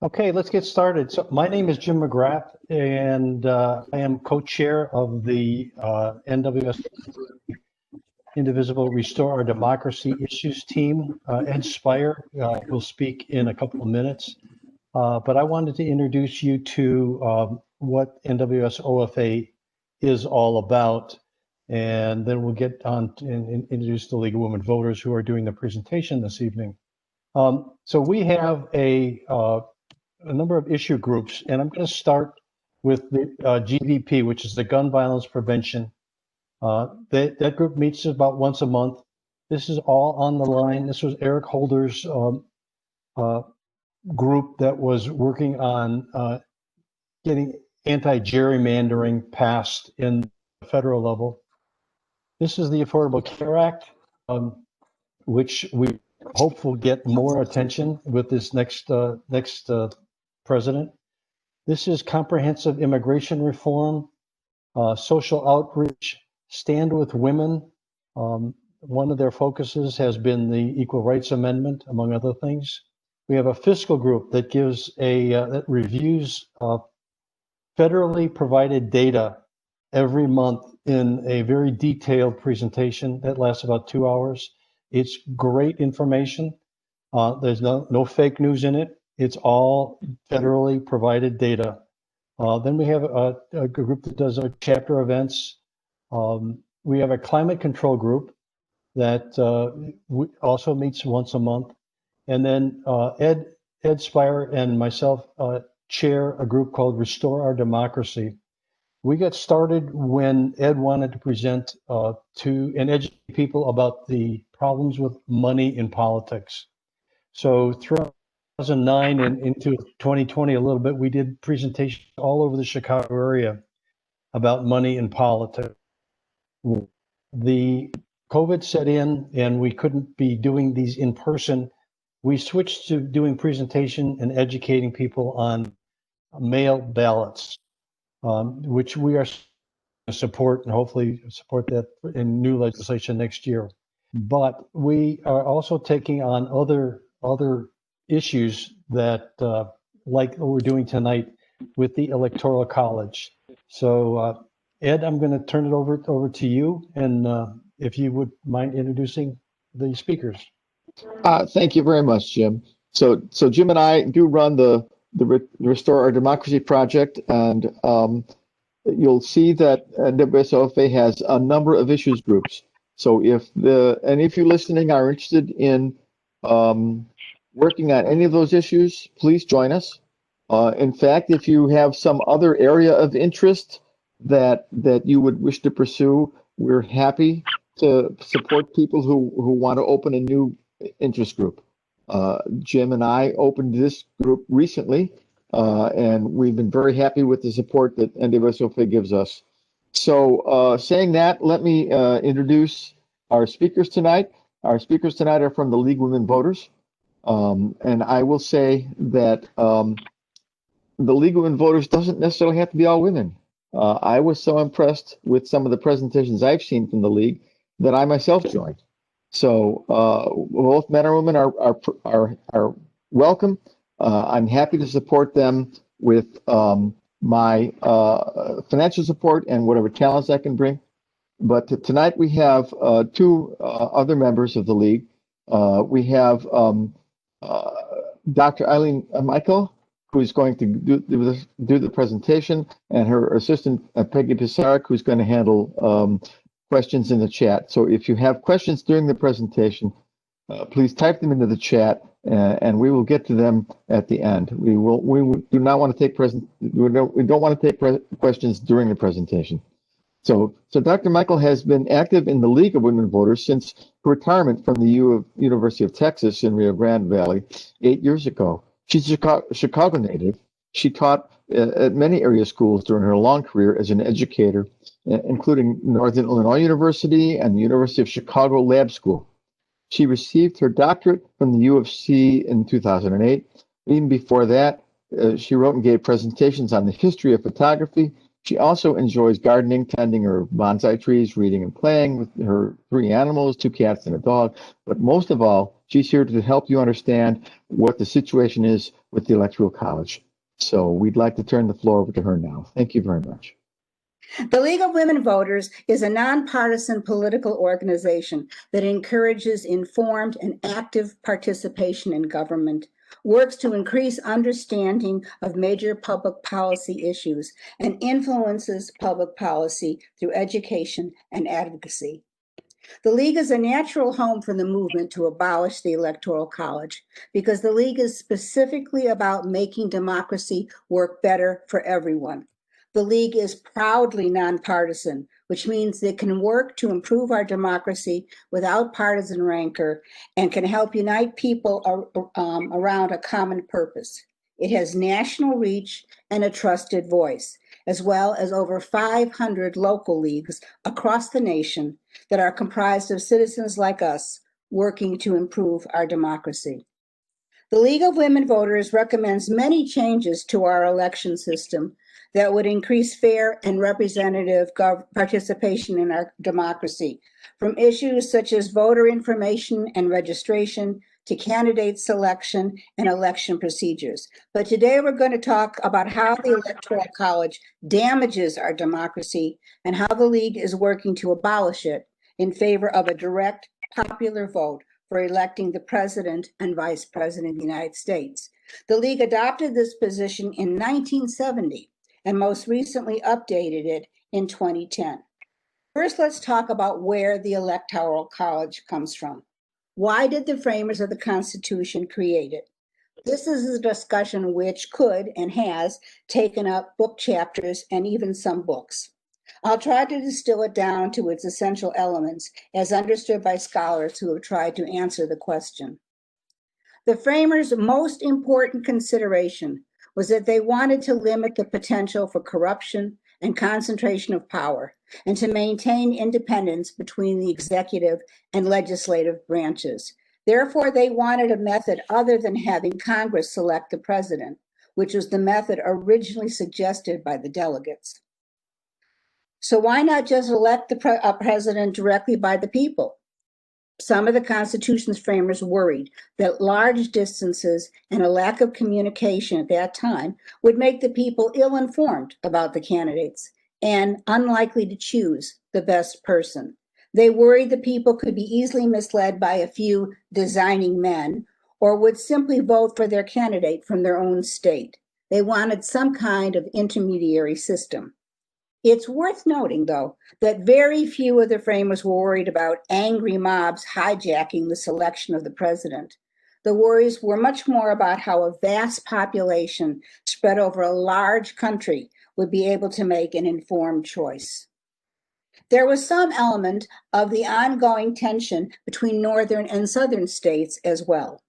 Okay, let's get started. So my name is Jim McGrath, and I am co-chair of the NWSOFA-Indivisible Restore Our Democracy Issues team. Ed Spire will speak in a couple of minutes, but I wanted to introduce you to what NWSOFA is all about, and then we'll get on and introduce the League of Women Voters who are doing the presentation this evening. So we have a number of issue groups, and I'm going to start with the GVP, which is the Gun Violence Prevention. That group meets about once a month. This is all on the line. This was Eric Holder's group that was working on getting anti-gerrymandering passed in the federal level. This is the Affordable Care Act, which we hope will get more attention with this next president. This is comprehensive immigration reform, social outreach, stand with women. One of their focuses has been the Equal Rights Amendment, among other things. We have a fiscal group that gives that reviews federally provided data every month in a very detailed presentation that lasts about 2 hours. It's great information. There's no fake news in it. It's all federally provided data. Then we have a group that does our chapter events. We have a climate control group that also meets once a month. And then Ed Spire and myself chair a group called Restore Our Democracy. We got started when Ed wanted to present to and educate people about the problems with money in politics. So throughout 2009 and into 2020 a little bit, we did presentations all over the Chicago area about money in politics. The COVID set in and we couldn't be doing these in person. We switched to doing presentation and educating people on mail ballots, which we are support and hopefully support that in new legislation next year. But we are also taking on other issues that like what we're doing tonight with the Electoral College. So Ed, I'm going to turn it over to you, and if you would mind introducing the speakers. Thank you very much, Jim. So Jim and I do run the Restore Our Democracy project, and you'll see that NWSOFA has a number of issues groups. So if you listening are interested in working on any of those issues, please join us. In fact, if you have some other area of interest that you would wish to pursue, we're happy to support people who want to open a new interest group. Jim and I opened this group recently, and we've been very happy with the support that NWSOFA gives us. So saying that, let me introduce our speakers tonight. Our speakers tonight are from the League of Women Voters. And I will say that the League of Women Voters doesn't necessarily have to be all women. I was so impressed with some of the presentations I've seen from the League that I myself joined. So both men and women are welcome. I'm happy to support them with my financial support and whatever talents I can bring. But tonight we have two other members of the League. We have Dr. Eileen Michael, who's going to do the presentation, and her assistant Peggy Pisarek, who's going to handle questions in the chat. So if you have questions during the presentation, please type them into the chat, and we will get to them at the end. We do not want to take we don't want to take questions during the presentation. So Dr. Michael has been active in the League of Women Voters since her retirement from the University of Texas in Rio Grande Valley 8 years ago. She's a Chicago native. She taught at many area schools during her long career as an educator, including Northern Illinois University and the University of Chicago Lab School. She received her doctorate from the U of C in 2008. Even before that, she wrote and gave presentations on the history of photography She also enjoys gardening, tending her bonsai trees, reading and playing with her 3 animals, 2 cats and a dog. But most of all, she's here to help you understand what the situation is with the Electoral College. So we'd like to turn the floor over to her now. Thank you very much. The League of Women Voters is a nonpartisan political organization that encourages informed and active participation in government, works to increase understanding of major public policy issues, and influences public policy through education and advocacy. The League is a natural home for the movement to abolish the Electoral College because the League is specifically about making democracy work better for everyone. The League is proudly nonpartisan, which means it can work to improve our democracy without partisan rancor and can help unite people around a common purpose. It has national reach and a trusted voice, as well as over 500 local leagues across the nation that are comprised of citizens like us working to improve our democracy. The League of Women Voters recommends many changes to our election system that would increase fair and representative participation in our democracy, from issues such as voter information and registration to candidate selection and election procedures. But today we're going to talk about how the Electoral College damages our democracy and how the League is working to abolish it in favor of a direct popular vote for electing the president and vice president of the United States. The League adopted this position in 1970 and most recently updated it in 2010. First, let's talk about where the Electoral College comes from. Why did the framers of the Constitution create it? This is a discussion which could and has taken up book chapters and even some books. I'll try to distill it down to its essential elements as understood by scholars who have tried to answer the question. The framers' most important consideration was that they wanted to limit the potential for corruption and concentration of power, and to maintain independence between the executive and legislative branches. Therefore, they wanted a method other than having Congress select the president, which was the method originally suggested by the delegates. So why not just elect a president directly by the people? Some of the Constitution's framers worried that large distances and a lack of communication at that time would make the people ill-informed about the candidates and unlikely to choose the best person. They worried the people could be easily misled by a few designing men or would simply vote for their candidate from their own state. They wanted some kind of intermediary system. It's worth noting, though, that very few of the framers were worried about angry mobs hijacking the selection of the president. The worries were much more about how a vast population spread over a large country would be able to make an informed choice. There was some element of the ongoing tension between northern and southern states as well.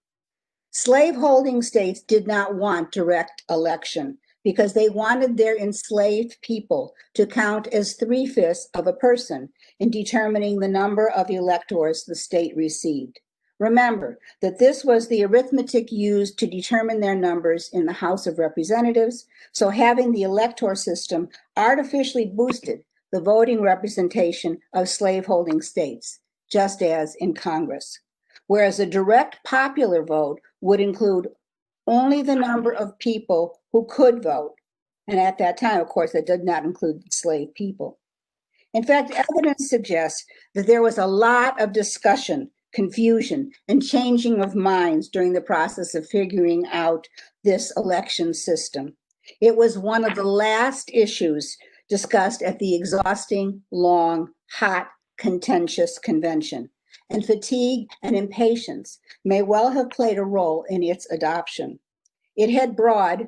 Slaveholding states did not want direct election because they wanted their enslaved people to count as 3/5 of a person in determining the number of electors the state received. Remember that this was the arithmetic used to determine their numbers in the House of Representatives, so having the elector system artificially boosted the voting representation of slaveholding states, just as in Congress. Whereas a direct popular vote would include only the number of people who could vote. And at that time, of course, that did not include enslaved people. In fact, evidence suggests that there was a lot of discussion, confusion, and changing of minds during the process of figuring out this election system. It was one of the last issues discussed at the exhausting, long, hot, contentious convention. And fatigue and impatience may well have played a role in its adoption. It had broad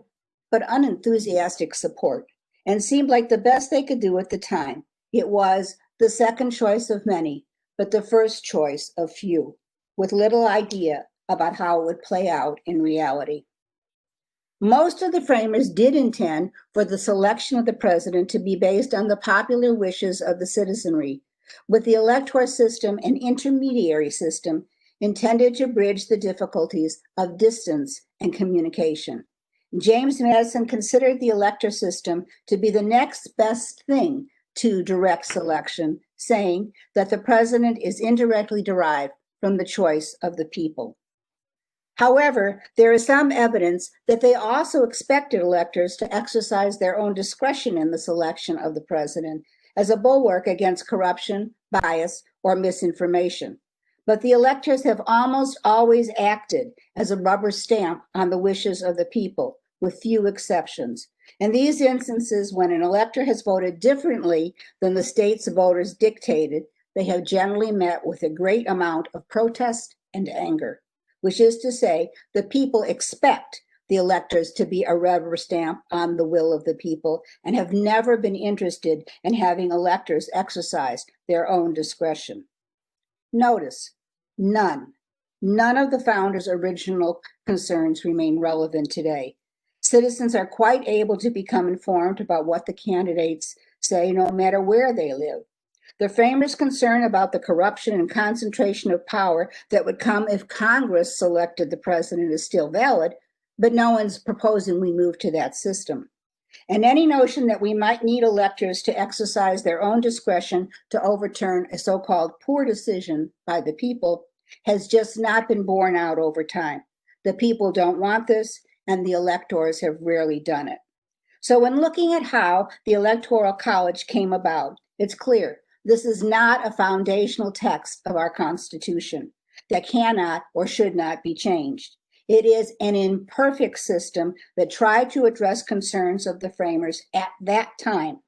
but unenthusiastic support and seemed like the best they could do at the time. It was the second choice of many, but the first choice of few, with little idea about how it would play out in reality. Most of the framers did intend for the selection of the president to be based on the popular wishes of the citizenry, with the electoral system an intermediary system intended to bridge the difficulties of distance and communication. James Madison considered the elector system to be the next best thing to direct selection, saying that the president is indirectly derived from the choice of the people. However, there is some evidence that they also expected electors to exercise their own discretion in the selection of the president as a bulwark against corruption, bias, or misinformation. But the electors have almost always acted as a rubber stamp on the wishes of the people, with few exceptions. In these instances, when an elector has voted differently than the state's voters dictated, they have generally met with a great amount of protest and anger, which is to say, the people expect the electors to be a rubber stamp on the will of the people and have never been interested in having electors exercise their own discretion. Notice, none of the founders' original concerns remain relevant today. Citizens are quite able to become informed about what the candidates say, no matter where they live. The framers' concern about the corruption and concentration of power that would come if Congress selected the president is still valid, but no one's proposing we move to that system. And any notion that we might need electors to exercise their own discretion to overturn a so-called poor decision by the people has just not been borne out over time. The people don't want this, and the electors have rarely done it. So when looking at how the Electoral College came about, it's clear this is not a foundational text of our Constitution that cannot or should not be changed. It is an imperfect system that tried to address concerns of the framers at that time.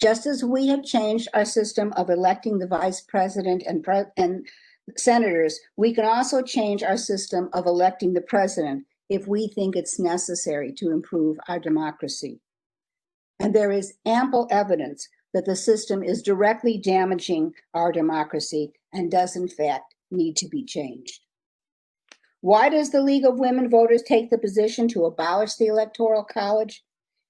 Just as we have changed our system of electing the vice president and senators, we can also change our system of electing the president if we think it's necessary to improve our democracy. And there is ample evidence that the system is directly damaging our democracy and does, in fact, need to be changed. Why does the League of Women Voters take the position to abolish the Electoral College?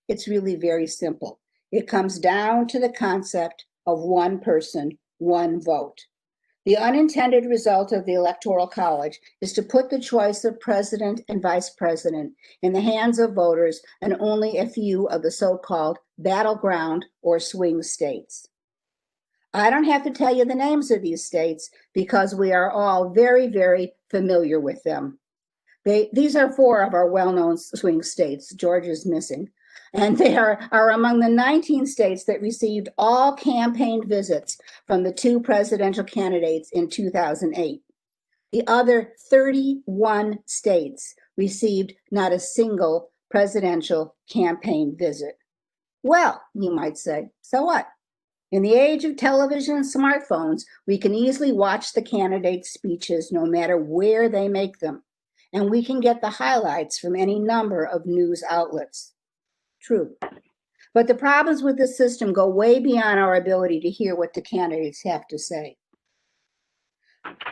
It's really very simple. It comes down to the concept of one person, one vote. The unintended result of the Electoral College is to put the choice of president and vice president in the hands of voters and only a few of the so-called battleground or swing states. I don't have to tell you the names of these states because we are all very, very familiar with them. These are 4 of our well-known swing states. Georgia's missing. And they are among the 19 states that received all campaign visits from the 2 presidential candidates in 2008. The other 31 states received not a single presidential campaign visit. Well, you might say, so what? In the age of television and smartphones, we can easily watch the candidates' speeches no matter where they make them, and we can get the highlights from any number of news outlets. True. But the problems with this system go way beyond our ability to hear what the candidates have to say.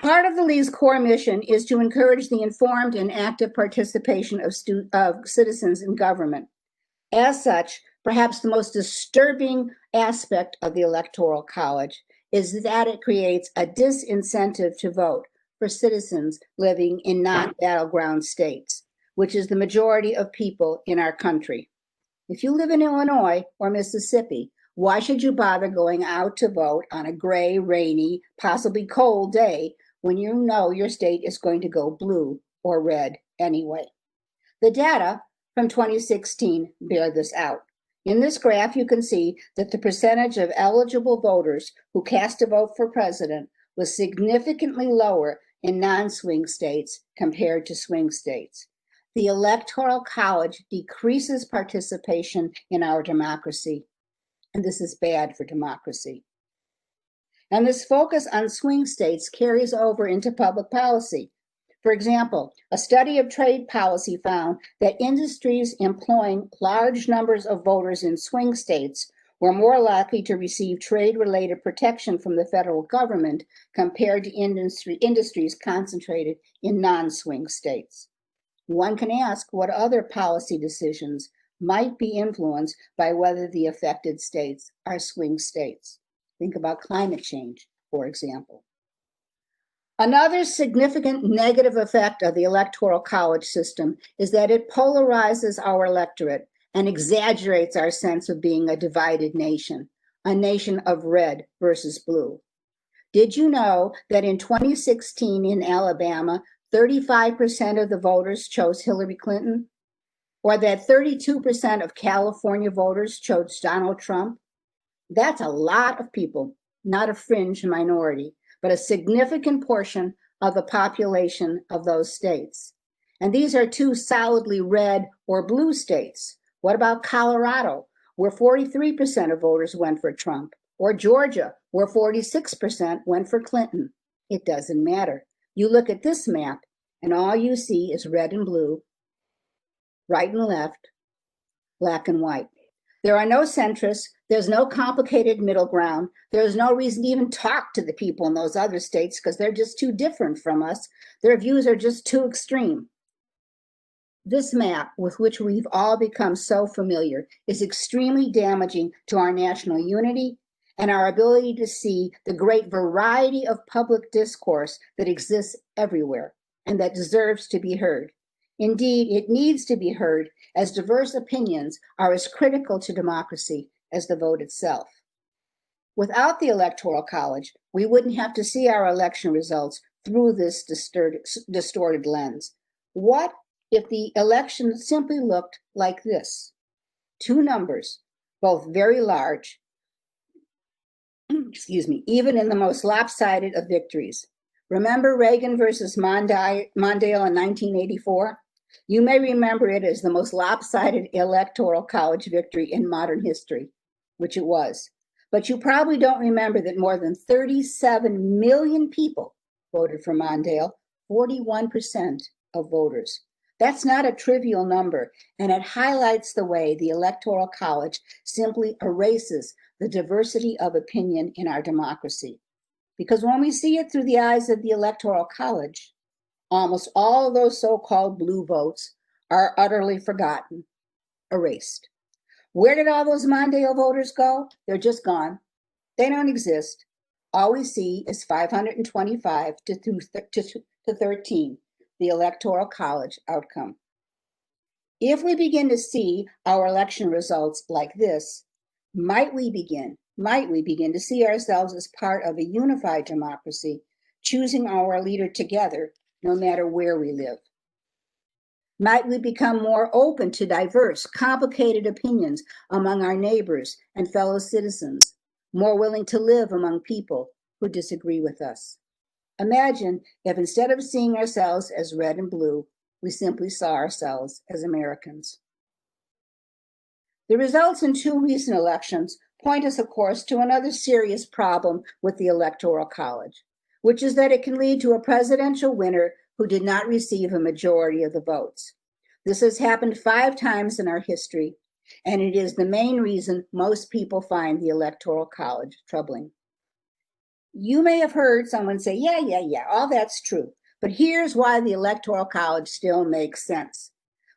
Part of the League's core mission is to encourage the informed and active participation of citizens in government. As such, perhaps the most disturbing aspect of the Electoral College is that it creates a disincentive to vote for citizens living in non-battleground states, which is the majority of people in our country. If you live in Illinois or Mississippi, why should you bother going out to vote on a gray, rainy, possibly cold day when you know your state is going to go blue or red anyway? The data from 2016 bear this out. In this graph, you can see that the percentage of eligible voters who cast a vote for president was significantly lower in non-swing states compared to swing states. The Electoral College decreases participation in our democracy, and this is bad for democracy. And this focus on swing states carries over into public policy. For example, a study of trade policy found that industries employing large numbers of voters in swing states were more likely to receive trade-related protection from the federal government compared to industries concentrated in non-swing states. One can ask what other policy decisions might be influenced by whether the affected states are swing states. Think about climate change, for example. Another significant negative effect of the Electoral College system is that it polarizes our electorate and exaggerates our sense of being a divided nation, a nation of red versus blue. Did you know that in 2016 in Alabama, 35% of the voters chose Hillary Clinton? Or that 32% of California voters chose Donald Trump? That's a lot of people, not a fringe minority, but a significant portion of the population of those states. And these are two solidly red or blue states. What about Colorado, where 43% of voters went for Trump, or Georgia, where 46% went for Clinton? It doesn't matter. You look at this map, and all you see is red and blue, right and left, black and white. There are no centrists. There's no complicated middle ground. There's no reason to even talk to the people in those other states because they're just too different from us. Their views are just too extreme. This map, with which we've all become so familiar, is extremely damaging to our national unity and our ability to see the great variety of public discourse that exists everywhere and that deserves to be heard. Indeed, it needs to be heard, as diverse opinions are as critical to democracy as the vote itself. Without the Electoral College, we wouldn't have to see our election results through this distorted lens. What if the election simply looked like this? Two numbers, both very large, even in the most lopsided of victories. Remember Reagan versus Mondale in 1984? You may remember it as the most lopsided Electoral College victory in modern history, which it was. But you probably don't remember that more than 37 million people voted for Mondale, 41% of voters. That's not a trivial number, and it highlights the way the Electoral College simply erases the diversity of opinion in our democracy. Because when we see it through the eyes of the Electoral College, almost all of those so-called blue votes are utterly forgotten, erased. Where did all those Mondale voters go? They're just gone. They don't exist. All we see is 525 to 13, the Electoral College outcome. If we begin to see our election results like this, might we begin to see ourselves as part of a unified democracy, choosing our leader together, no matter where we live? Might we become more open to diverse, complicated opinions among our neighbors and fellow citizens, more willing to live among people who disagree with us? Imagine if instead of seeing ourselves as red and blue, we simply saw ourselves as Americans. The results in two recent elections point us, of course, to another serious problem with the Electoral College, which is that it can lead to a presidential winner who did not receive a majority of the votes. This has happened 5 times in our history, and it is the main reason most people find the Electoral College troubling. You may have heard someone say, yeah, all that's true, but here's why the Electoral College still makes sense.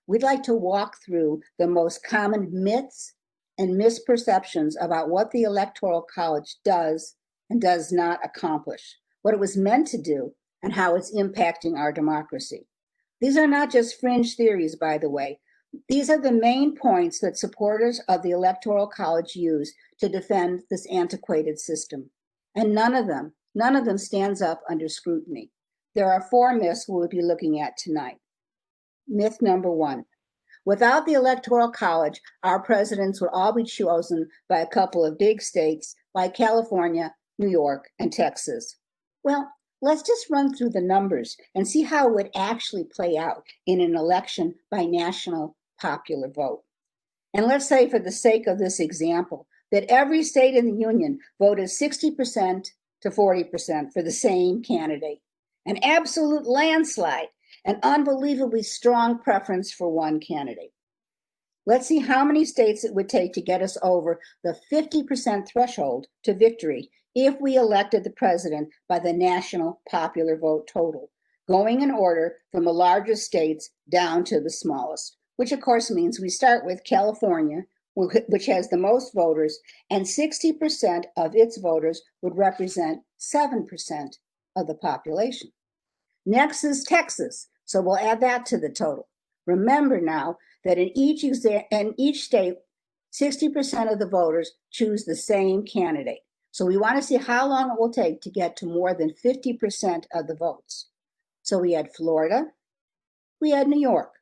We'd like to walk through the most common myths and misperceptions about what the Electoral College does and does not accomplish, what it was meant to do, and how it's impacting our democracy. These are not just fringe theories, by the way. These are the main points that supporters of the Electoral College use to defend this antiquated system. And none of them stands up under scrutiny. There are 4 myths we'll be looking at tonight. Myth number 1. Without the Electoral College, our presidents would all be chosen by a couple of big states like California, New York, and Texas. Well, let's just run through the numbers and see how it would actually play out in an election by national popular vote. And let's say, for the sake of this example, that every state in the union voted 60% to 40% for the same candidate. An absolute landslide, an unbelievably strong preference for one candidate. Let's see how many states it would take to get us over the 50% threshold to victory if we elected the president by the national popular vote total, going in order from the largest states down to the smallest, which of course means we start with California, which has the most voters, and 60% of its voters would represent 7% of the population. Next is Texas, so we'll add that to the total. Remember now that in each state, 60% of the voters choose the same candidate. So we want to see how long it will take to get to more than 50% of the votes. So we had Florida, we had New York,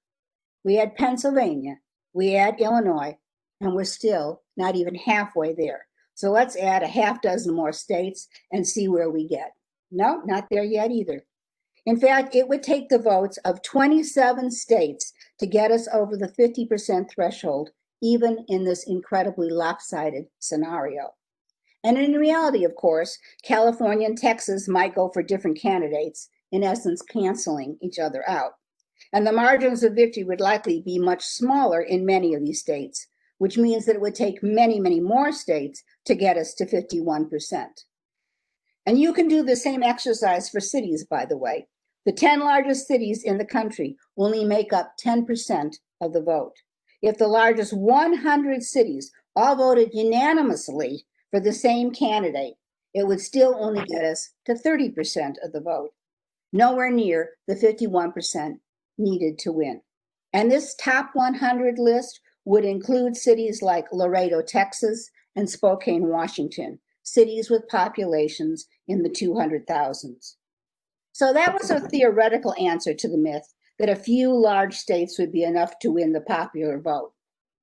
we had Pennsylvania, we had Illinois, and we're still not even halfway there. So let's add a half dozen more states and see where we get. No, not there yet either. In fact, it would take the votes of 27 states to get us over the 50% threshold, even in this incredibly lopsided scenario. And in reality, of course, California and Texas might go for different candidates, in essence, canceling each other out. And the margins of victory would likely be much smaller in many of these states, which means that it would take many, many more states to get us to 51%. And you can do the same exercise for cities, by the way. The 10 largest cities in the country only make up 10% of the vote. If the largest 100 cities all voted unanimously for the same candidate, it would still only get us to 30% of the vote, nowhere near the 51% needed to win. And this top 100 list would include cities like Laredo, Texas, and Spokane, Washington, cities with populations in the 200,000s. So that was a theoretical answer to the myth that a few large states would be enough to win the popular vote.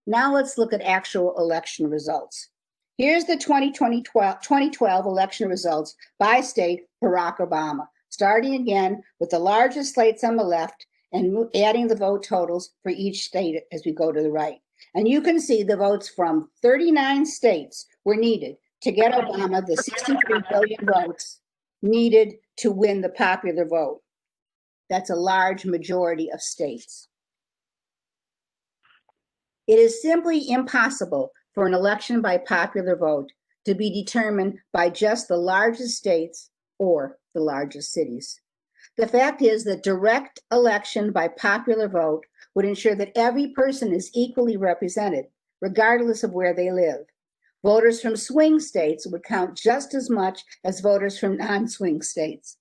Now let's look at actual election results. Here's the 2012 election results by state for Barack Obama, starting again with the largest states on the left and adding the vote totals for each state as we go to the right. And you can see the votes from 39 states were needed to get Obama the 63 billion votes needed to win the popular vote. That's a large majority of states. It is simply impossible for an election by popular vote to be determined by just the largest states or the largest cities. The fact is that direct election by popular vote would ensure that every person is equally represented, regardless of where they live. Voters from swing states would count just as much as voters from non-swing states.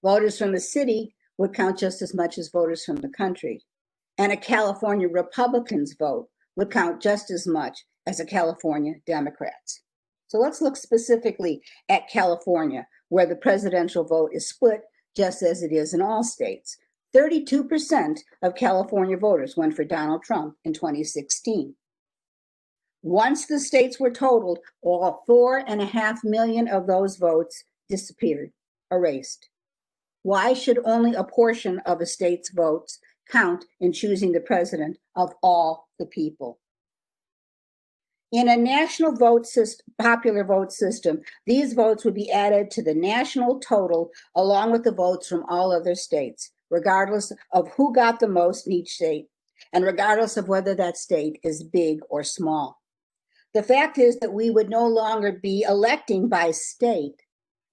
Voters from the city would count just as much as voters from the country. And a California Republican's vote would count just as much as a California Democrat's. So let's look specifically at California, where the presidential vote is split just as it is in all states. 32% of California voters went for Donald Trump in 2016. Once the states were totaled, all 4.5 million of those votes disappeared, erased. Why should only a portion of a state's votes count in choosing the president of all the people? In a national vote system, popular vote system, these votes would be added to the national total along with the votes from all other states, regardless of who got the most in each state, and regardless of whether that state is big or small. The fact is that we would no longer be electing by state,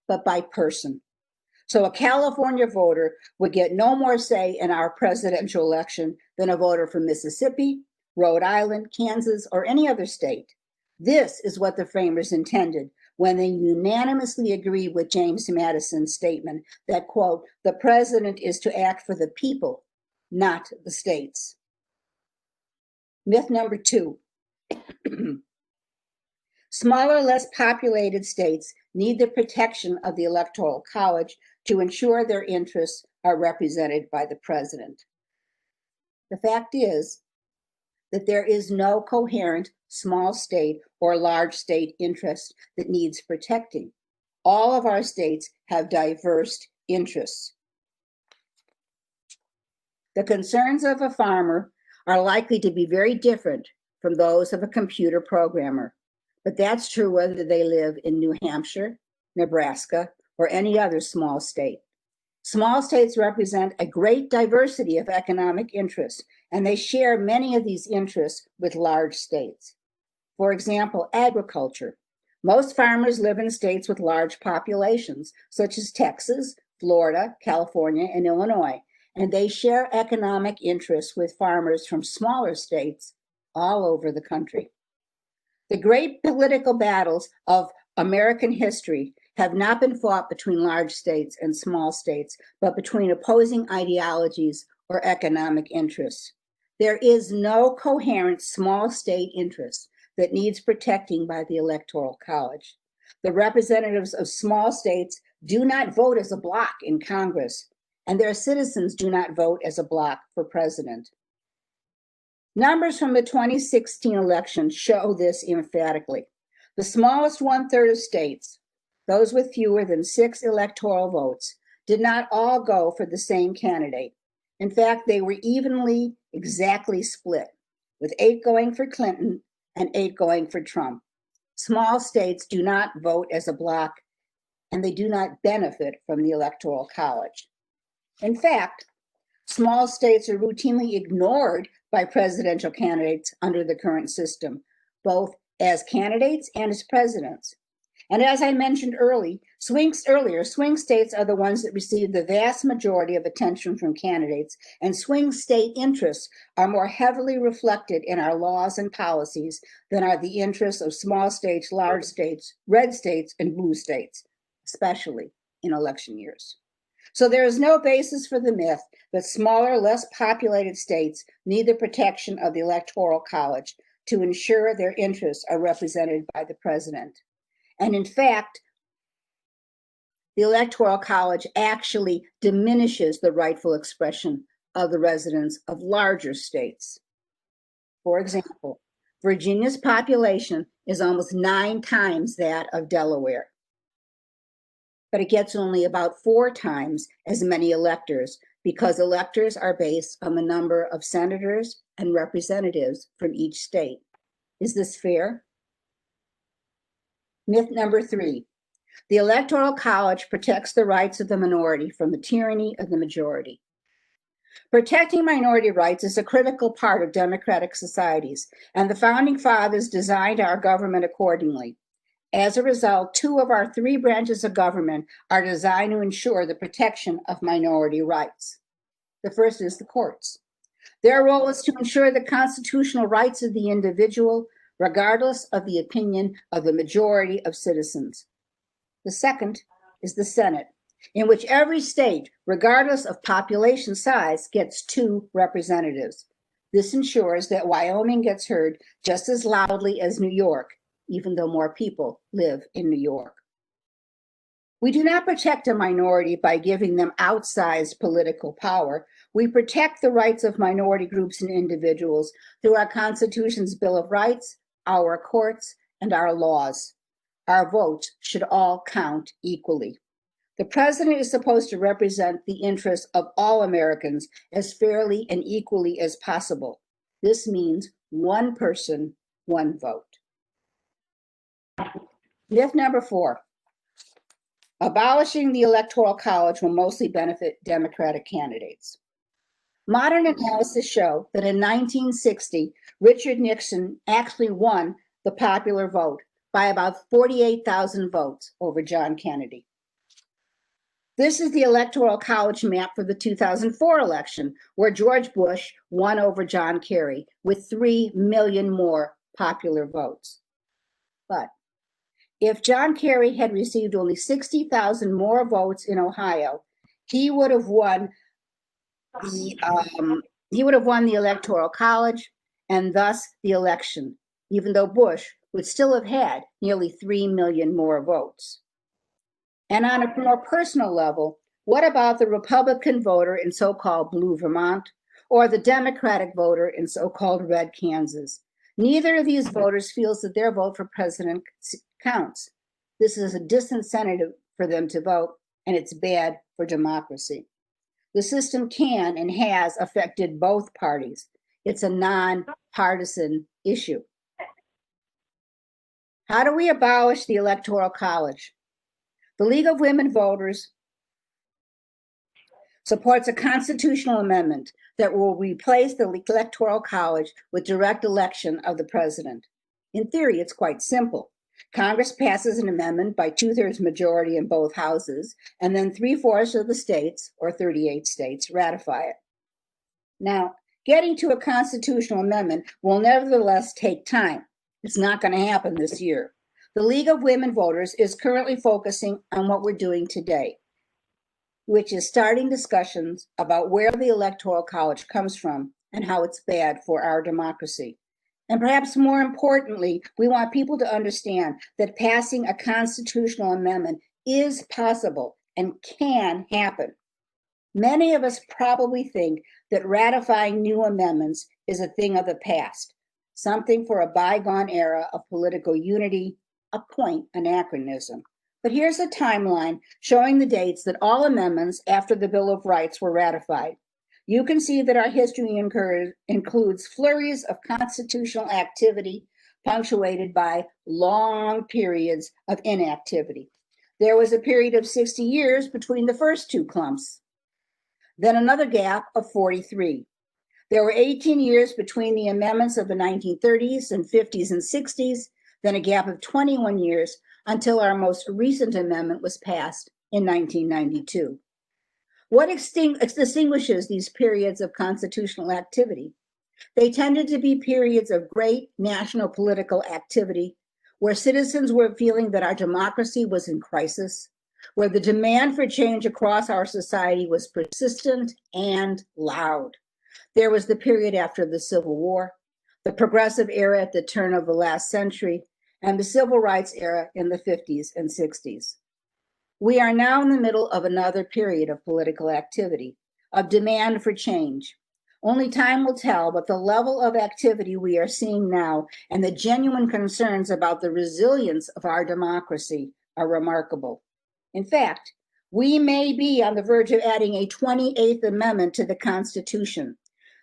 but by person. So a California voter would get no more say in our presidential election than a voter from Mississippi, Rhode Island, Kansas, or any other state. This is what the framers intended when they unanimously agreed with James Madison's statement that, quote, the president is to act for the people, not the states. Myth number 2. Smaller, less populated states need the protection of the Electoral College to ensure their interests are represented by the president. The fact is that there is no coherent small state or large state interest that needs protecting. All of our states have diverse interests. The concerns of a farmer are likely to be very different from those of a computer programmer. But that's true whether they live in New Hampshire, Nebraska, or any other small state. Small states represent a great diversity of economic interests, and they share many of these interests with large states. For example, agriculture. Most farmers live in states with large populations, such as Texas, Florida, California, and Illinois, and they share economic interests with farmers from smaller states all over the country. The great political battles of American history have not been fought between large states and small states, but between opposing ideologies or economic interests. There is no coherent small state interest that needs protecting by the Electoral College. The representatives of small states do not vote as a bloc in Congress, and their citizens do not vote as a bloc for president. Numbers from the 2016 election show this emphatically. The smallest 1/3 of states, those with fewer than 6 electoral votes, did not all go for the same candidate. In fact, they were exactly split, with 8 going for Clinton and 8 going for Trump. Small states do not vote as a bloc, and they do not benefit from the Electoral College. In fact, small states are routinely ignored by presidential candidates under the current system, both as candidates and as presidents. And as I mentioned earlier, swing states are the ones that receive the vast majority of attention from candidates, and swing state interests are more heavily reflected in our laws and policies than are the interests of small states, large states, red states, and blue states, especially in election years. So there is no basis for the myth that smaller, less populated states need the protection of the Electoral College to ensure their interests are represented by the president. And in fact, the Electoral College actually diminishes the rightful expression of the residents of larger states. For example, Virginia's population is almost 9 times that of Delaware, but it gets only about 4 times as many electors because electors are based on the number of senators and representatives from each state. Is this fair? Myth number 3, the Electoral College protects the rights of the minority from the tyranny of the majority. Protecting minority rights is a critical part of democratic societies, and the Founding Fathers designed our government accordingly. As a result, 2 of our 3 branches of government are designed to ensure the protection of minority rights. The first is the courts. Their role is to ensure the constitutional rights of the individual, regardless of the opinion of the majority of citizens. The second is the Senate, in which every state, regardless of population size, gets 2 representatives. This ensures that Wyoming gets heard just as loudly as New York, even though more people live in New York. We do not protect a minority by giving them outsized political power. We protect the rights of minority groups and individuals through our Constitution's Bill of Rights, our courts, and our laws. Our votes should all count equally. The president is supposed to represent the interests of all Americans as fairly and equally as possible. This means 1 person, 1 vote. Myth number 4, abolishing the Electoral College will mostly benefit Democratic candidates. Modern analysis show that in 1960, Richard Nixon actually won the popular vote by about 48,000 votes over John Kennedy. This is the Electoral College map for the 2004 election, where George Bush won over John Kerry with 3 million more popular votes. But if John Kerry had received only 60,000 more votes in Ohio, he would have won the Electoral College and thus the election, even though Bush would still have had nearly 3 million more votes. And on a more personal level, what about the Republican voter in so-called blue Vermont or the Democratic voter in so-called red Kansas? Neither of these voters feels that their vote for president counts. This is a disincentive for them to vote, and it's bad for democracy. The system can and has affected both parties. It's a nonpartisan issue. How do we abolish the Electoral College? The League of Women Voters supports a constitutional amendment that will replace the Electoral College with direct election of the president. In theory, it's quite simple. Congress passes an amendment by 2/3 majority in both houses, and then 3/4 of the states, or 38 states, ratify it. Now, getting to a constitutional amendment will nevertheless take time. It's not going to happen this year. The League of Women Voters is currently focusing on what we're doing today, which is starting discussions about where the Electoral College comes from and how it's bad for our democracy. And perhaps more importantly, we want people to understand that passing a constitutional amendment is possible and can happen. Many of us probably think that ratifying new amendments is a thing of the past, something for a bygone era of political unity, a point anachronism. But here's a timeline showing the dates that all amendments after the Bill of Rights were ratified. You can see that our history includes flurries of constitutional activity punctuated by long periods of inactivity. There was a period of 60 years between the first two clumps, then another gap of 43. There were 18 years between the amendments of the 1930s and 50s and 60s, then a gap of 21 years until our most recent amendment was passed in 1992. What distinguishes these periods of constitutional activity? They tended to be periods of great national political activity, where citizens were feeling that our democracy was in crisis, where the demand for change across our society was persistent and loud. There was the period after the Civil War, the progressive era at the turn of the last century, and the civil rights era in the 50s and 60s. We are now in the middle of another period of political activity, of demand for change. Only time will tell, but the level of activity we are seeing now and the genuine concerns about the resilience of our democracy are remarkable. In fact, we may be on the verge of adding a 28th Amendment to the Constitution.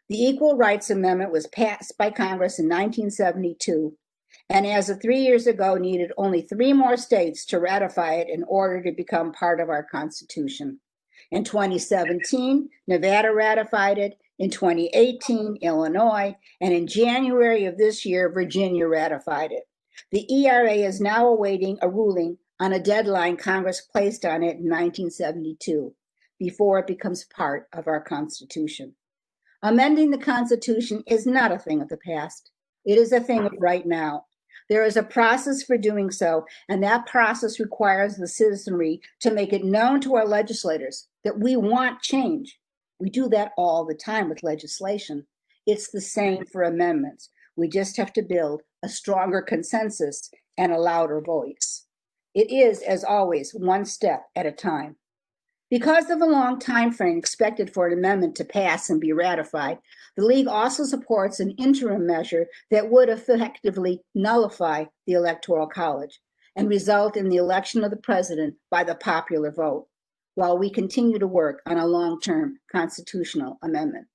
The Equal Rights Amendment was passed by Congress in 1972, and as of 3 years ago, needed only 3 more states to ratify it in order to become part of our Constitution. In 2017, Nevada ratified it. In 2018, Illinois, and in January of this year, Virginia ratified it. The ERA is now awaiting a ruling on a deadline Congress placed on it in 1972 before it becomes part of our Constitution. Amending the Constitution is not a thing of the past. It is a thing of right now. There is a process for doing so, and that process requires the citizenry to make it known to our legislators that we want change. We do that all the time with legislation. It's the same for amendments. We just have to build a stronger consensus and a louder voice. It is, as always, one step at a time. Because of the long time frame expected for an amendment to pass and be ratified, the League also supports an interim measure that would effectively nullify the Electoral College and result in the election of the president by the popular vote, while we continue to work on a long-term constitutional amendment.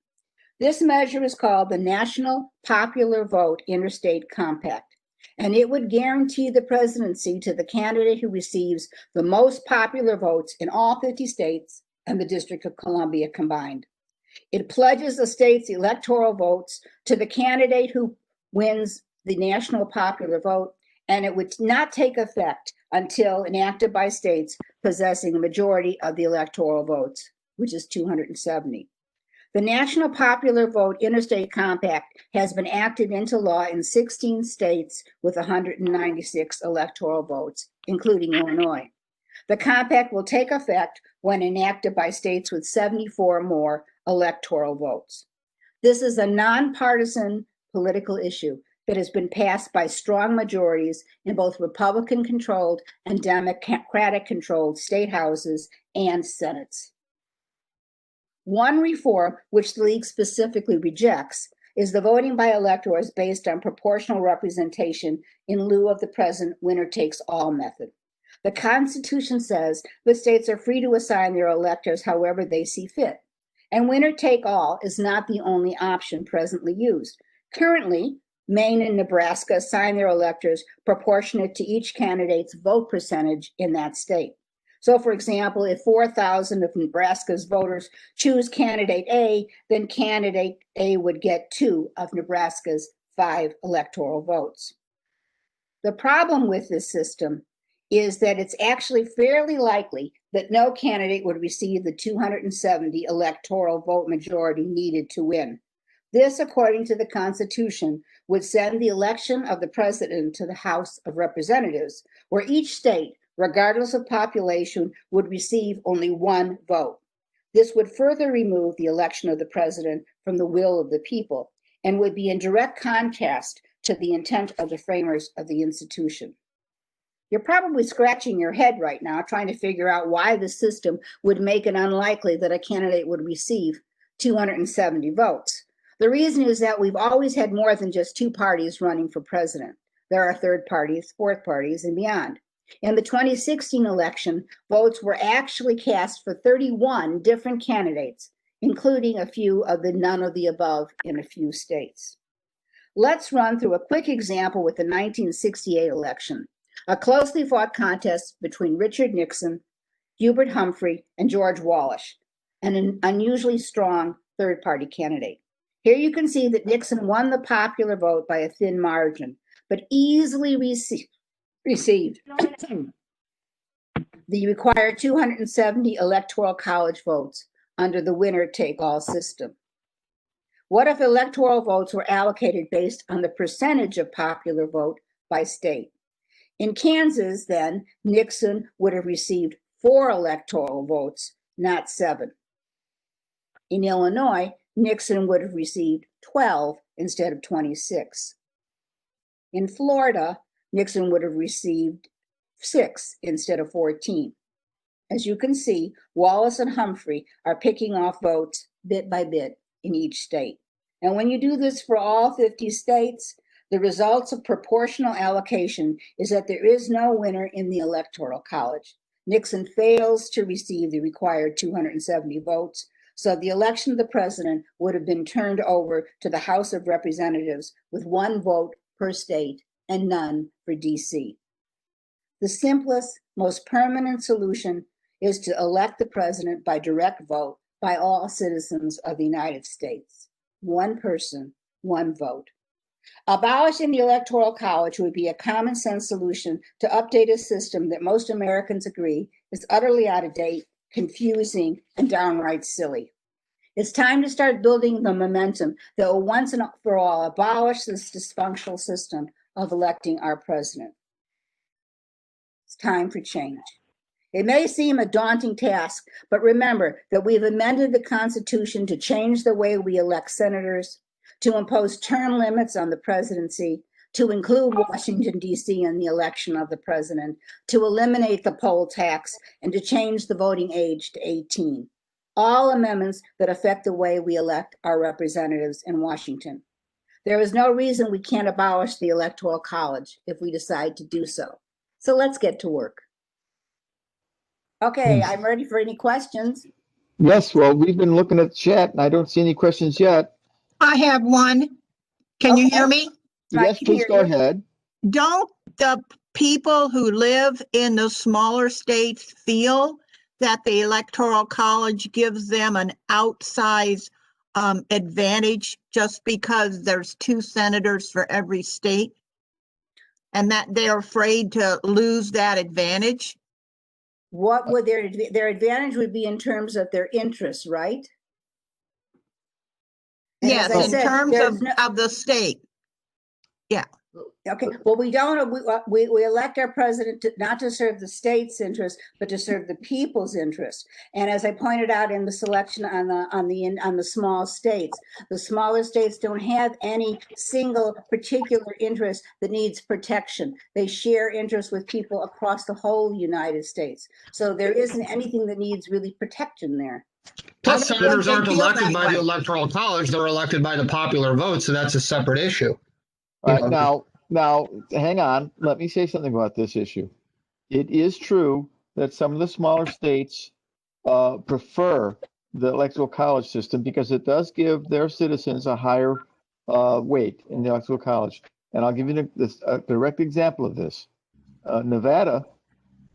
This measure is called the National Popular Vote Interstate Compact, and it would guarantee the presidency to the candidate who receives the most popular votes in all 50 states and the District of Columbia combined. It pledges the state's electoral votes to the candidate who wins the national popular vote, and it would not take effect until enacted by states possessing a majority of the electoral votes, which is 270. The National Popular Vote Interstate Compact has been acted into law in 16 states with 196 electoral votes, including Illinois. The compact will take effect when enacted by states with 74 more electoral votes. This is a nonpartisan political issue that has been passed by strong majorities in both Republican-controlled and Democratic-controlled state houses and senates. One reform, which the League specifically rejects, is the voting by electors based on proportional representation in lieu of the present winner-takes-all method. The Constitution says that states are free to assign their electors however they see fit, and winner-take-all is not the only option presently used. Currently, Maine and Nebraska assign their electors proportionate to each candidate's vote percentage in that state. So, for example, if 4,000 of Nebraska's voters choose candidate A, then candidate A would get 2 of Nebraska's 5 electoral votes. The problem with this system is that it's actually fairly likely that no candidate would receive the 270 electoral vote majority needed to win. This, according to the Constitution, would send the election of the president to the House of Representatives, where each state, regardless of population, would receive only one vote. This would further remove the election of the president from the will of the people and would be in direct contrast to the intent of the framers of the institution. You're probably scratching your head right now trying to figure out why the system would make it unlikely that a candidate would receive 270 votes. The reason is that we've always had more than just two parties running for president. There are third parties, fourth parties, and beyond. In the 2016 election, votes were actually cast for 31 different candidates, including a few of the none of the above in a few states. Let's run through a quick example with the 1968 election, a closely fought contest between Richard Nixon, Hubert Humphrey, and George Wallace, and an unusually strong third-party candidate. Here you can see that Nixon won the popular vote by a thin margin, but easily received the required 270 Electoral College votes under the winner-take-all system. What if electoral votes were allocated based on the percentage of popular vote by state? In Kansas, then, Nixon would have received 4 electoral votes, not 7. In Illinois, Nixon would have received 12 instead of 26. In Florida, Nixon would have received 6 instead of 14. As you can see, Wallace and Humphrey are picking off votes bit by bit in each state. And when you do this for all 50 states, the results of proportional allocation is that there is no winner in the Electoral College. Nixon fails to receive the required 270 votes, so the election of the president would have been turned over to the House of Representatives with 1 vote per state and none for DC. The simplest, most permanent solution is to elect the president by direct vote by all citizens of the United States. 1 person, 1 vote. Abolishing the Electoral College would be a common sense solution to update a system that most Americans agree is utterly out of date, confusing, and downright silly. It's time to start building the momentum that will once and for all abolish this dysfunctional system of electing our president. It's time for change. It may seem a daunting task, but remember that we've amended the Constitution to change the way we elect senators, to impose term limits on the presidency, to include Washington, D.C. in the election of the president, to eliminate the poll tax, and to change the voting age to 18. All amendments that affect the way we elect our representatives in Washington. There is no reason we can't abolish the Electoral College if we decide to do so. So let's get to work. Okay, I'm ready for any questions. Yes, well, we've been looking at the chat and I don't see any questions yet. I have one. Can you hear me? I Yes, can please hear go you. ahead. Don't the people who live in the smaller states feel that the Electoral College gives them an outsized advantage just because there's 2 senators for every state? And that they're afraid to lose that advantage? What would their advantage would be in terms of their interests, right? And Yes, as I in said, terms there's of the state. Yeah. Okay, well, we don't, we elect our president not to serve the state's interest, but to serve the people's interest. And as I pointed out in the selection on the small states, the smaller states don't have any single particular interest that needs protection. They share interests with people across the whole United States. So there isn't anything that needs really protection there. Plus, senators they aren't feel elected that by the way. Electoral College, they're elected by the popular vote, so that's a separate issue. All right, now, hang on. Let me say something about this issue. It is true that some of the smaller states prefer the Electoral College system because it does give their citizens a higher weight in the Electoral College. And I'll give you a direct example of this. Nevada,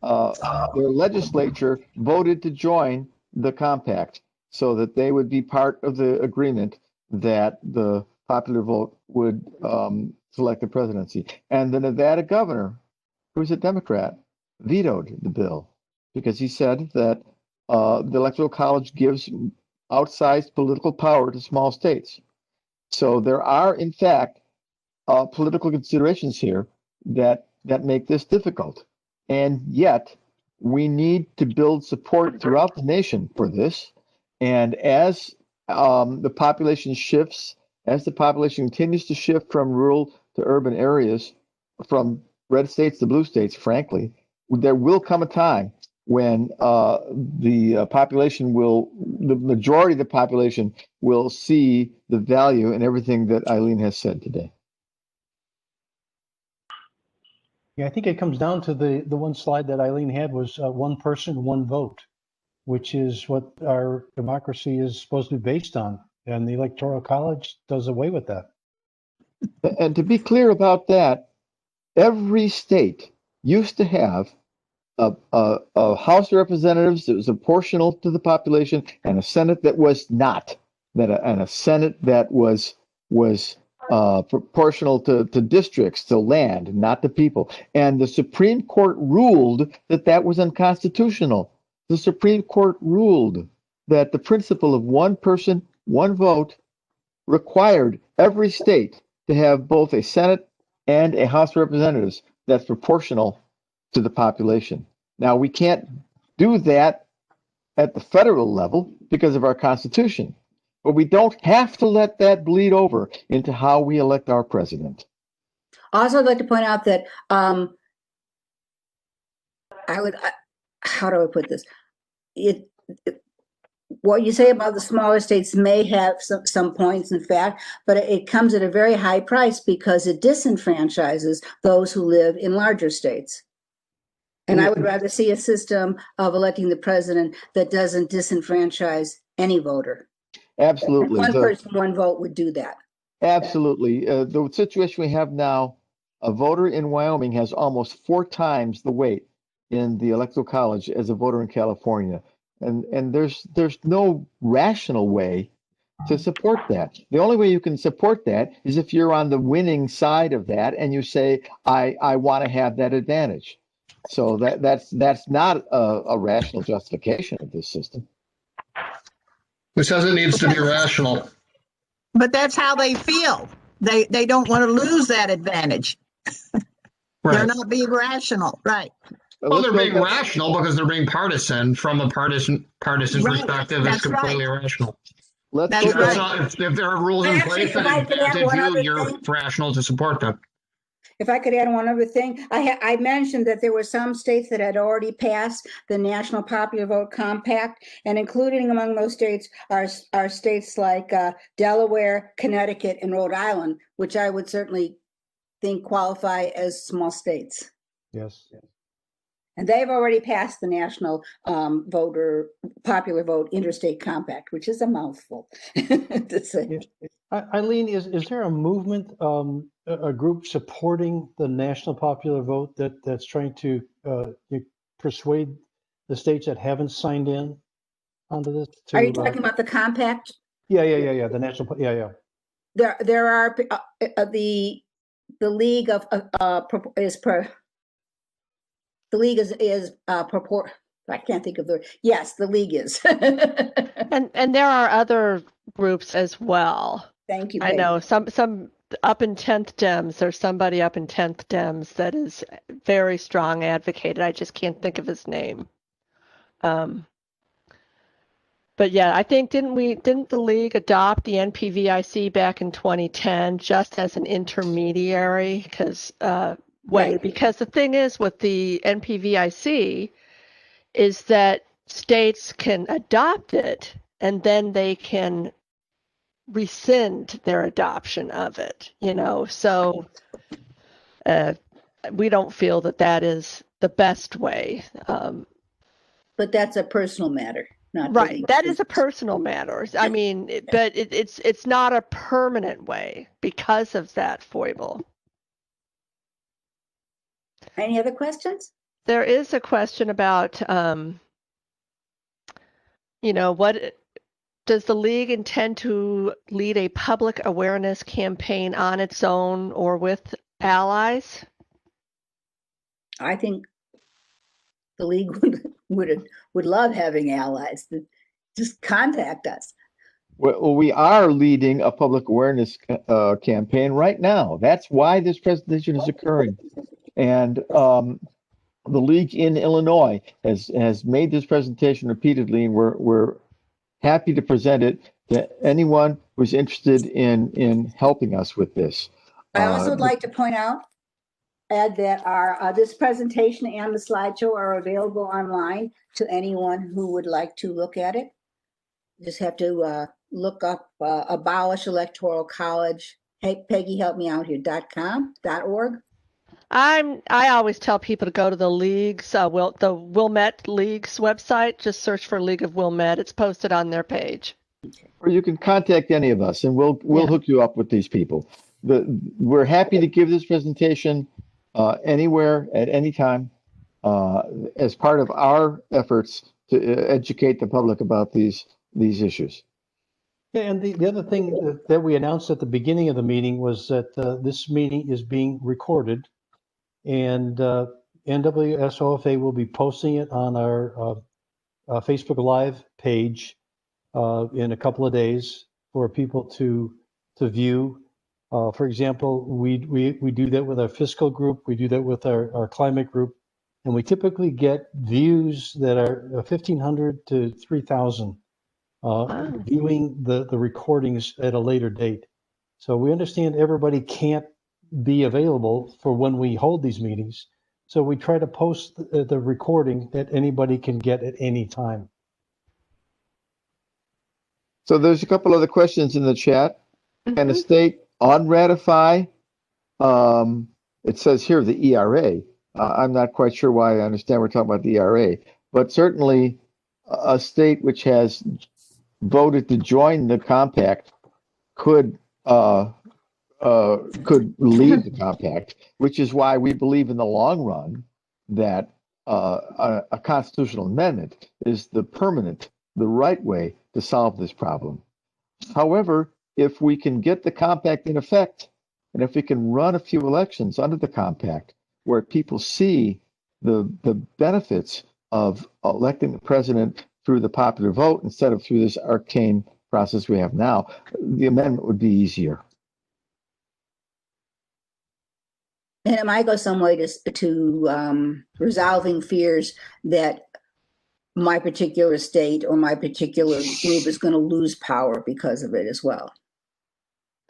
their legislature voted to join the compact so that they would be part of the agreement that the popular vote would select the presidency. And the Nevada governor, who's a Democrat, vetoed the bill because he said that the Electoral College gives outsized political power to small states. So there are, in fact, political considerations here that make this difficult. And yet, we need to build support throughout the nation for this. And as the population shifts, as the population continues to shift from rural to urban areas, from red states to blue states, frankly, there will come a time when the majority of the population will see the value in everything that Eileen has said today. Yeah, I think it comes down to the one slide that Eileen had was one person, one vote, which is what our democracy is supposed to be based on. And the Electoral College does away with that. And to be clear about that, every state used to have a House of Representatives that was proportional to the population, and a Senate that was not, and a Senate that was proportional to districts, to land, not to people. And the Supreme Court ruled that that was unconstitutional. The Supreme Court ruled that the principle of one person, one vote required every state to have both a Senate and a House of Representatives that's proportional to the population. Now, we can't do that at the federal level because of our Constitution, but we don't have to let that bleed over into how we elect our president. Also, I'd like to point out that how do I put this? What you say about the smaller states may have some points, in fact, but it comes at a very high price because it disenfranchises those who live in larger states. And I would rather see a system of electing the president that doesn't disenfranchise any voter. Absolutely. One person, one vote would do that. Absolutely. The situation we have now, a voter in Wyoming has almost 4 times the weight in the Electoral College as a voter in California. And there's no rational way to support that. The only way you can support that is if you're on the winning side of that and you say, I want to have that advantage. So that's not a rational justification of this system. Who says it needs to be rational? But that's how they feel. They don't want to lose that advantage. They're Right. not being rational, right? Well, they're being rational because they're being partisan. From a partisan Right. perspective, it's That's completely right. rational. Let's That's go right. back. If there are rules in Actually, place that if I could add advantage one you, other you're thing. rational to support them. If I could add one other thing, I mentioned that there were some states that had already passed the National Popular Vote Compact, and including among those states are states like Delaware, Connecticut, and Rhode Island, which I would certainly think qualify as small states. Yes. And they've already passed the National Popular Vote Interstate Compact, which is a mouthful to say. Eileen, is there a movement, a group supporting the national popular vote that's trying to persuade the states that haven't signed in onto this? Are you talking about the compact? Yeah. The national, yeah. There are the league of the league is purport. I can't think of the yes, the league is. And there are other groups as well. Thank you. I know some up in 10th Dems. There's somebody up in 10th Dems that is very strong advocate. I just can't think of his name. But yeah, I think didn't the league adopt the NPVIC back in 2010 just as an intermediary because because the thing is with the NPVIC is that states can adopt it and then they can rescind their adoption of it, so we don't feel that is the best way. But that's a personal matter. Not right. That is a personal matter. I mean, but it's not a permanent way because of that foible. Any other questions? There is a question about, what does the league intend to lead a public awareness campaign on its own or with allies? I think the league would love having allies. Just contact us. Well, we are leading a public awareness campaign right now. That's why this presentation is occurring. And the league in Illinois has made this presentation repeatedly, and we're happy to present it to anyone who's interested in helping us with this. I also would like to add that our this presentation and the slideshow are available online to anyone who would like to look at it. You just have to look up Abolish Electoral College. Hey, Peggy, help me out here. .org. I always tell people to go to the league's the Wilmette League's website. Just search for League of Wilmette. It's posted on their page. Or you can contact any of us, and we'll hook you up with these people. We're happy to give this presentation anywhere at any time as part of our efforts to educate the public about these issues. And the other thing that we announced at the beginning of the meeting was that this meeting is being recorded, and NWSOFA will be posting it on our Facebook Live page in a couple of days for people to view. For example, we do that with our fiscal group, we do that with our climate group, and we typically get views that are 1,500 to 3,000 viewing the recordings at a later date. So we understand everybody can't be available for when we hold these meetings. So we try to post the recording that anybody can get at any time. So there's a couple other questions in the chat. Can the state unratify? It says here the ERA. I'm not quite sure why I understand we're talking about the ERA, but certainly a state which has voted to join the compact could leave the compact, which is why we believe in the long run that a constitutional amendment is the right way to solve this problem. However, if we can get the compact in effect, and if we can run a few elections under the compact where people see the benefits of electing the president through the popular vote instead of through this arcane process we have now, the amendment would be easier. And it might go some way to resolving fears that my particular state or my particular group is going to lose power because of it as well.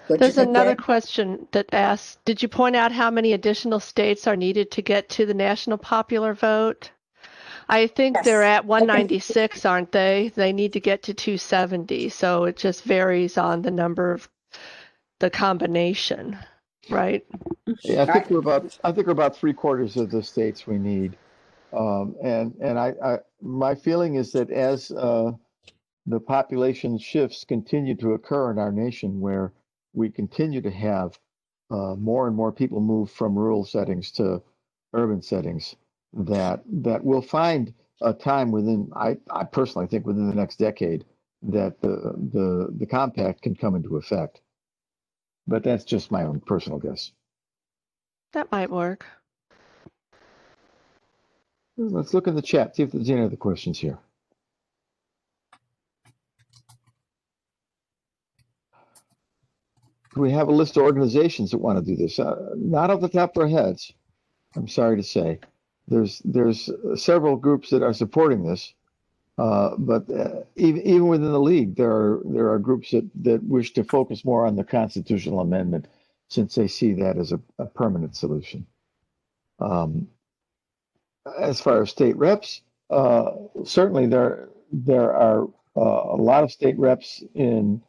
There's another question that asks, did you point out how many additional states are needed to get to the national popular vote? I think they're at 196, aren't they? They need to get to 270. So it just varies on the number of the combination, right? Yeah, I think we're about 3/4 of the states we need. My feeling is that as the population shifts continue to occur in our nation, where we continue to have more and more people move from rural settings to urban settings, that we'll find a time within, I personally think within the next decade, that the compact can come into effect. But that's just my own personal guess. That might work. Let's look in the chat, see if there's any other questions here. We have a list of organizations that want to do this. Not off the top of our heads, I'm sorry to say. There's several groups that are supporting this, but even within the league, there are groups that wish to focus more on the constitutional amendment, since they see that as a permanent solution. As far as state reps, certainly there are a lot of state reps in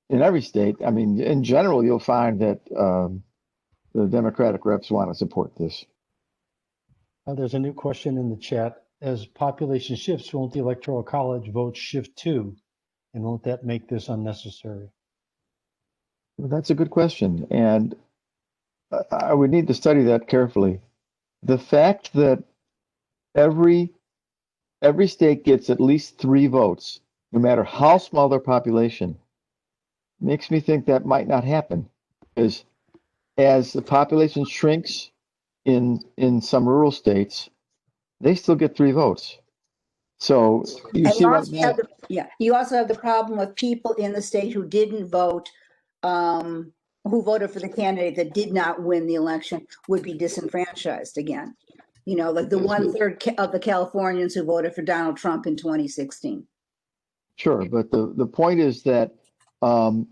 every state. I mean, in general, you'll find that the Democratic reps want to support this. There's a new question in the chat. As population shifts, won't the Electoral College votes shift too? And won't that make this unnecessary? Well, that's a good question. And I would need to study that carefully. The fact that every state gets at least 3 votes, no matter how small their population, makes me think that might not happen. Because as the population shrinks in some rural states, they still get 3 votes. So you And see you right also now, have you also have the problem of people in the state who didn't vote, who voted for the candidate that did not win the election would be disenfranchised again. You know, like the Yes, but- 1/3 of the Californians who voted for Donald Trump in 2016. sure, but the point is that um,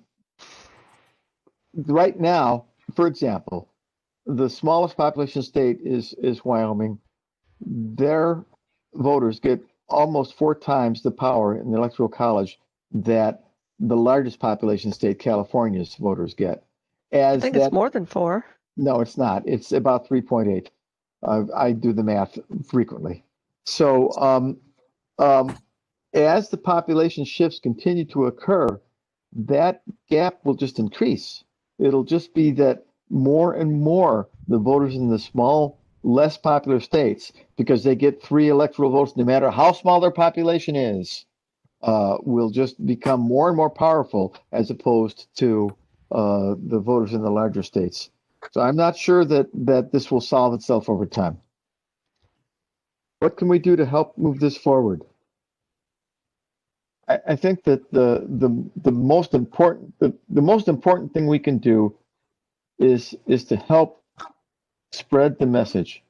right now, for example, the smallest population state is Wyoming. Their voters get almost 4 times the power in the Electoral College that the largest population state, California's voters get. I As think that, it's more than 4. no, it's not. It's about 3.8. I do the math frequently. So as the population shifts continue to occur, that gap will just increase. It'll just be that more and more the voters in the small, less popular states, because they get 3 electoral votes, no matter how small their population is, will just become more and more powerful as opposed to the voters in the larger states. So I'm not sure that this will solve itself over time. What can we do to help move this forward? I think that the most important thing we can do is to help spread the message.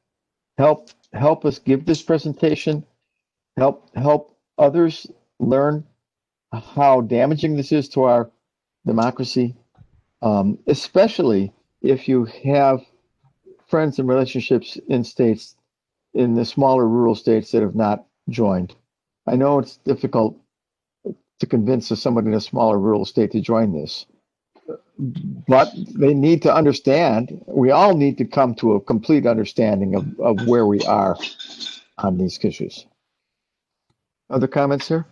Help us give this presentation. Help others learn how damaging this is to our democracy, especially if you have friends and relationships in states, in the smaller rural states that have not joined. I know it's difficult to convince somebody in a smaller rural state to join this, but they need to understand. We all need to come to a complete understanding of where we are on these issues. Other comments here?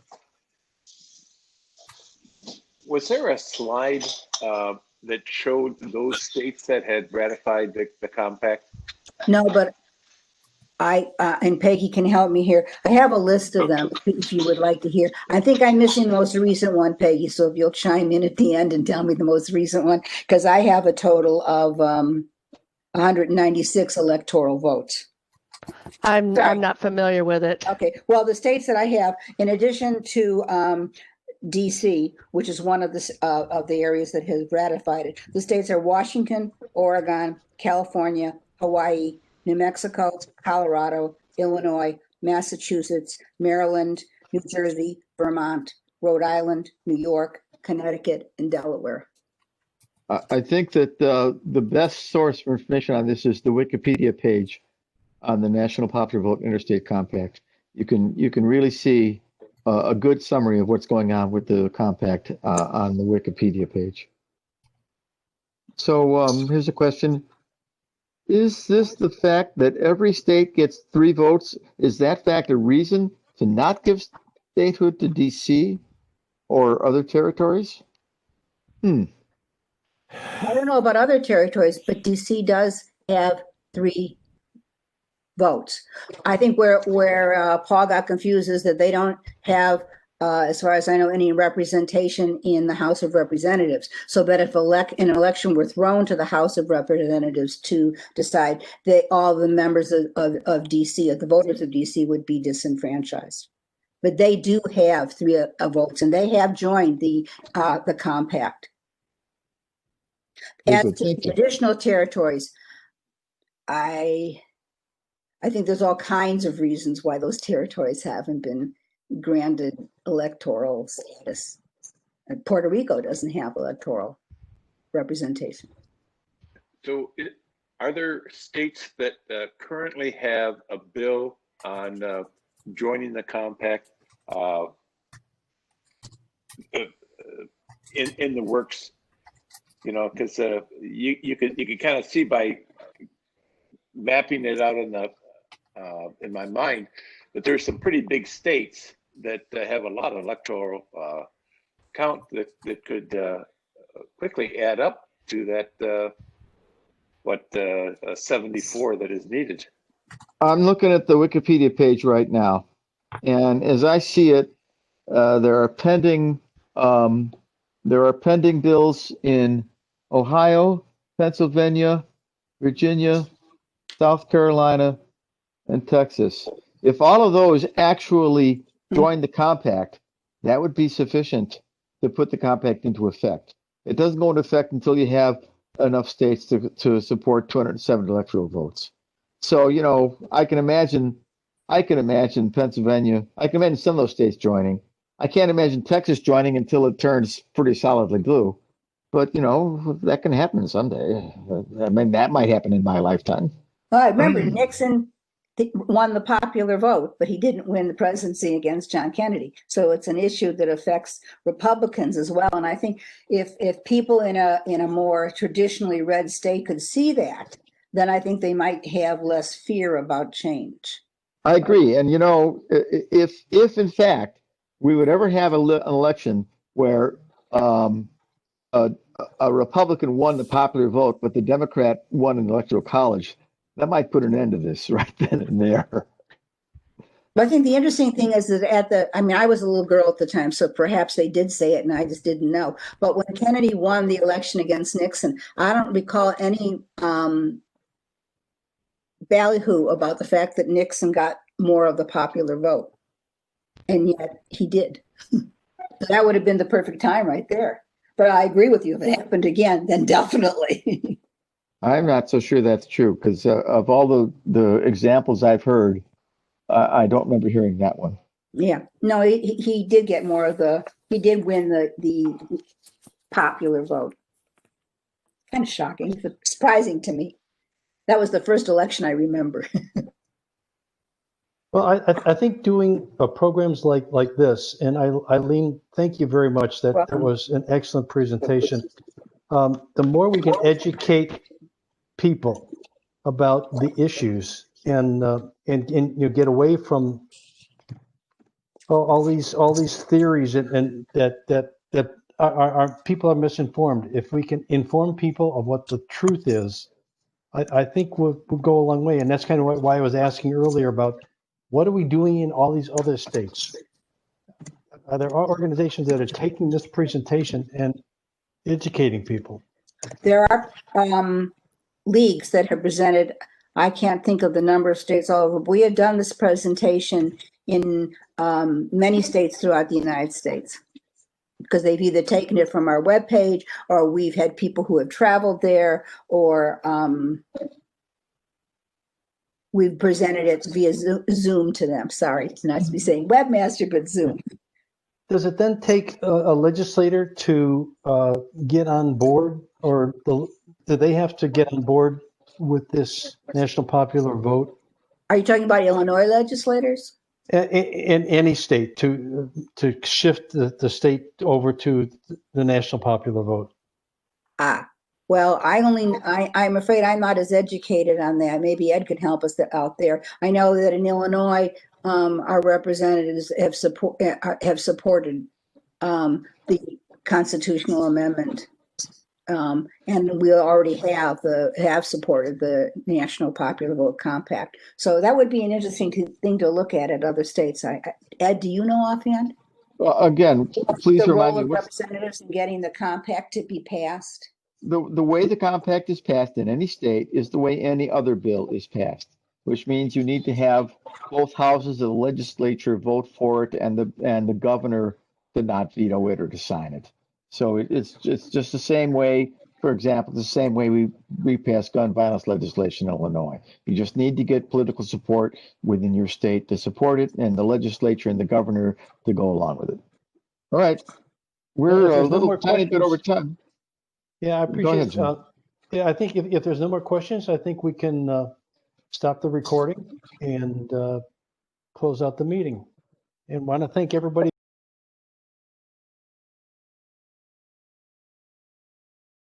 Was there a slide that showed those states that had ratified the compact? No, but and Peggy can help me here. I have a list of them if you would like to hear. I think I'm missing the most recent one, Peggy. So if you'll chime in at the end and tell me the most recent one, because I have a total of 196 electoral votes. I'm not familiar with it. Okay, well, the states that I have, in addition to DC, which is one of the areas that has ratified it, the states are Washington, Oregon, California, Hawaii, New Mexico, Colorado, Illinois, Massachusetts, Maryland, New Jersey, Vermont, Rhode Island, New York, Connecticut, and Delaware. I think that the best source for information on this is the Wikipedia page on the National Popular Vote Interstate Compact. You can really see a good summary of what's going on with the compact on the Wikipedia page. So here's a question. Is this the fact that every state gets 3 votes? Is that fact a reason to not give statehood to DC or other territories? I don't know about other territories, but DC does have 3 votes. I think where Paul got confused is that they don't have, as far as I know, any representation in the House of Representatives. So that if an election were thrown to the House of Representatives to decide, all the members of DC, of the voters of DC, would be disenfranchised. But they do have 3 votes, and they have joined the compact. As to the additional territories, I think there's all kinds of reasons why those territories haven't been granted electoral status. And Puerto Rico doesn't have electoral representation. So are there states that currently have a bill on joining the compact in the works? You know, because you can kind of see by mapping it out in my mind that there's some pretty big states that have a lot of electoral count that could quickly add up to that 74 that is needed. I'm looking at the Wikipedia page right now, and as I see it, there are pending bills in Ohio, Pennsylvania, Virginia, South Carolina, and Texas. If all of those actually join the compact, that would be sufficient to put the compact into effect. It doesn't go into effect until you have enough states to support 207 electoral votes. So, you know, I can imagine Pennsylvania, I can imagine some of those states joining. I can't imagine Texas joining until it turns pretty solidly blue. But, you know, that can happen someday. I mean, that might happen in my lifetime. Well, I remember Nixon won the popular vote, but he didn't win the presidency against John Kennedy. So it's an issue that affects Republicans as well. And I think if people in a more traditionally red state could see that, then I think they might have less fear about change. I agree. And, you know, if in fact we would ever have an election where a Republican won the popular vote, but the Democrat won an electoral college, that might put an end to this right then and there. But I think the interesting thing is that I was a little girl at the time, so perhaps they did say it and I just didn't know. But when Kennedy won the election against Nixon, I don't recall any ballyhoo about the fact that Nixon got more of the popular vote. And yet he did. So that would have been the perfect time right there. But I agree with you. If it happened again, then definitely. I'm not so sure that's true because of all the examples I've heard, I don't remember hearing that one. Yeah, no, he did get more of he did win the popular vote. Kind of shocking, surprising to me. That was the first election I remember. Well, I think doing programs like this, and Eileen, thank you very much. That was an excellent presentation. The more we can educate people about the issues and you get away from all these theories and that are people are misinformed. If we can inform people of what the truth is, I think we'll go a long way. And that's kind of why I was asking earlier about what are we doing in all these other states? There are organizations that are taking this presentation and educating people. There are leagues that have presented. I can't think of the number of states all over. But we have done this presentation in many states throughout the United States because they've either taken it from our webpage or we've had people who have traveled there or we've presented it via Zoom to them. Sorry, it's nice to be saying webmaster, but Zoom. Does it then take a legislator to get on board, or do they have to get on board with this national popular vote? Are you talking about Illinois legislators? In any state to shift the state over to the national popular vote? Well, I'm afraid I'm not as educated on that. Maybe Ed could help us out there. I know that in Illinois, our representatives have supported the constitutional amendment, and we already have supported the National Popular Vote Compact. So that would be an interesting thing to look at other states. Ed, do you know offhand? Again, please the remind role me of representatives in getting the compact to be passed. The way the compact is passed in any state is the way any other bill is passed, which means you need to have both houses of the legislature vote for it and the governor to not veto it or to sign it. So it's just the same way, for example, the same way we pass gun violence legislation in Illinois. You just need to get political support within your state to support it and the legislature and the governor to go along with it. All right. We're a little tiny bit over time. Yeah, I appreciate it. Yeah, I think if there's no more questions, I think we can stop the recording and close out the meeting. And want to thank everybody.